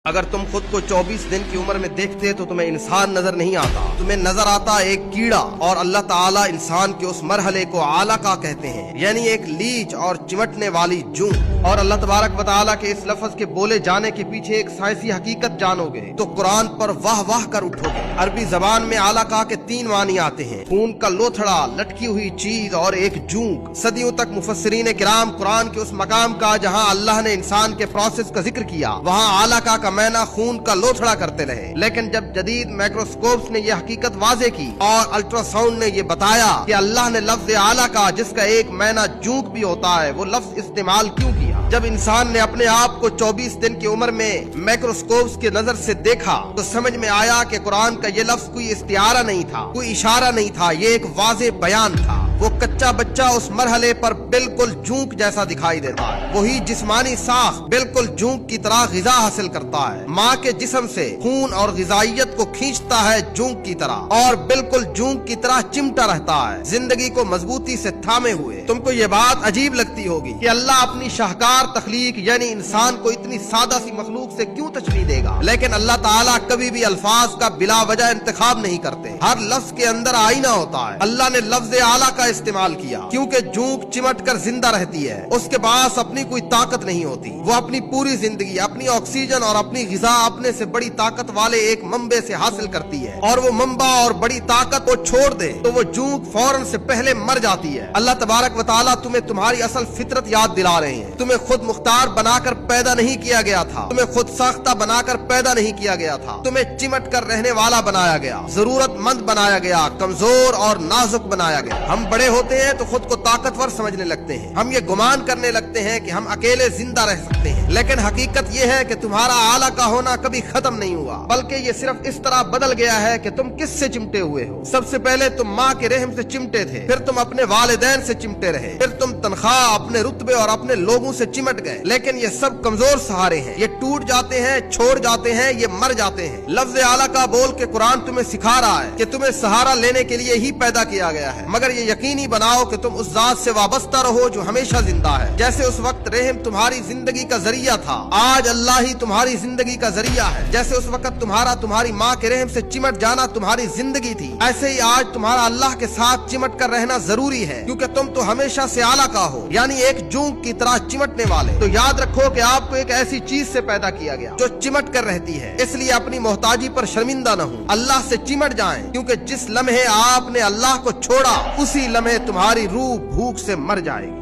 اگر تم خود کو 24 دن کی عمر میں دیکھتے تو تمہیں انسان نظر نہیں آتا، تمہیں نظر آتا ایک کیڑا، اور اللہ تعالیٰ انسان کے اس مرحلے کو علقہ کہتے ہیں، یعنی ایک لیچ اور چمٹنے والی جوں۔ اور اللہ تبارک و تعالیٰ کے اس لفظ کے بولے جانے کے پیچھے ایک سائنسی حقیقت جانو گے تو قرآن پر واہ واہ کر اٹھو گے۔ عربی زبان میں علقہ کے 3 معنی آتے ہیں: خون کا لوتھڑا، لٹکی ہوئی چیز اور ایک جونک۔ صدیوں تک مفسرین کرام قرآن کے اس مقام کا جہاں اللہ نے انسان کے پروسیس کا ذکر کیا وہاں علقہ کا معنی خون کا لوتھڑا کرتے رہے، لیکن جب جدید مائکروسکوپس نے یہ حقیقت واضح کی اور الٹرا ساؤنڈ نے یہ بتایا کہ اللہ نے لفظ علقہ جس کا ایک معنی جونک بھی ہوتا ہے وہ لفظ استعمال کیوں کیا، جب انسان نے اپنے آپ کو 24 دن کی عمر میں مائکروسکوپس کی نظر سے دیکھا تو سمجھ میں آیا کہ قرآن کا یہ لفظ کوئی استعارہ نہیں تھا، کوئی اشارہ نہیں تھا، یہ ایک واضح بیان تھا۔ وہ کچا بچہ اس مرحلے پر بالکل جونک جیسا دکھائی دیتا ہے، وہی جسمانی ساخت بالکل جونک کی طرح غذا حاصل کرتا ہے، ماں کے جسم سے خون اور غذائیت کو کھینچتا ہے جونک کی طرح، اور بالکل جونک کی طرح چمٹا رہتا ہے، زندگی کو مضبوطی سے تھامے ہوئے۔ تم کو یہ بات عجیب لگتی ہوگی کہ اللہ اپنی شاہکار تخلیق یعنی انسان کو اتنی سادہ سی مخلوق سے کیوں تشبیہ دے گا، لیکن اللہ تعالیٰ کبھی بھی الفاظ کا بلا وجہ انتخاب نہیں کرتے، ہر لفظ کے اندر آئینہ ہوتا ہے۔ اللہ نے لفظ اعلیٰ کا استعمال کیا کیونکہ جونک چمٹ کر زندہ رہتی ہے، اس کے پاس اپنی کوئی طاقت نہیں ہوتی، وہ اپنی پوری زندگی، اپنی آکسیجن اور اپنی غذا اپنے سے بڑی طاقت والے ایک منبع سے حاصل کرتی ہے، اور وہ منبع اور بڑی طاقت کو چھوڑ دے تو وہ جونک فوراً سے پہلے مر جاتی ہے۔ اللہ تبارک و تعالیٰ تمہیں تمہاری اصل فطرت یاد دلا رہے ہیں، تمہیں خود مختار بنا کر پیدا نہیں کیا گیا تھا، تمہیں خود ساختہ بنا کر پیدا نہیں کیا گیا تھا، تمہیں چمٹ کر رہنے والا بنایا گیا، ضرورت مند بنایا گیا، کمزور اور نازک بنایا گیا۔ ہم بڑے ہوتے ہیں تو خود کو طاقتور سمجھنے لگتے ہیں، ہم یہ گمان کرنے لگتے ہیں کہ ہم اکیلے زندہ رہ سکتے ہیں، لیکن حقیقت یہ ہے کہ تمہارا اعلیٰ کا ہونا کبھی ختم نہیں ہوا، بلکہ یہ صرف اس طرح بدل گیا ہے کہ تم کس سے چمٹے ہوئے ہو۔ سب سے پہلے تم ماں کے رحم سے چمٹے تھے، پھر تم اپنے والدین سے چمٹے رہے، پھر تم تنخواہ، اپنے رتبے اور اپنے لوگوں سے چمٹ گئے، لیکن یہ سب کمزور سہارے ہیں، یہ ٹوٹ جاتے ہیں، چھوڑ جاتے ہیں، یہ مر جاتے ہیں۔ لفظ اعلیٰ کا بول کے قرآن تمہیں سکھا رہا ہے کہ تمہیں سہارا لینے کے لیے ہی پیدا کیا گیا ہے، مگر یہ یقینی بناؤ کہ تم اس ذات سے وابستہ رہو جو ہمیشہ زندہ ہے۔ جیسے اس وقت رحم تمہاری زندگی کا ذریعہ تھا، آج اللہ ہی تمہاری زندگی کا ذریعہ ہے۔ جیسے اس وقت تمہاری ماں کے رحم سے چمٹ جانا تمہاری زندگی تھی، ایسے ہی آج تمہارا اللہ کے ساتھ چمٹ کر رہنا ضروری ہے، کیونکہ تم تو ہمیشہ سے اعلیٰ کا ہو، یعنی ایک جونک کی طرح چمٹنے والے۔ تو یاد رکھو کہ آپ کو ایک ایسی چیز سے پیدا کیا گیا جو چمٹ کر رہتی ہے، اس لیے اپنی محتاجی پر شرمندہ نہ ہو، اللہ سے چمٹ جائیں، کیونکہ جس لمحے آپ نے اللہ کو چھوڑا اسی لمحے تمہاری روح بھوک سے مر جائے گی۔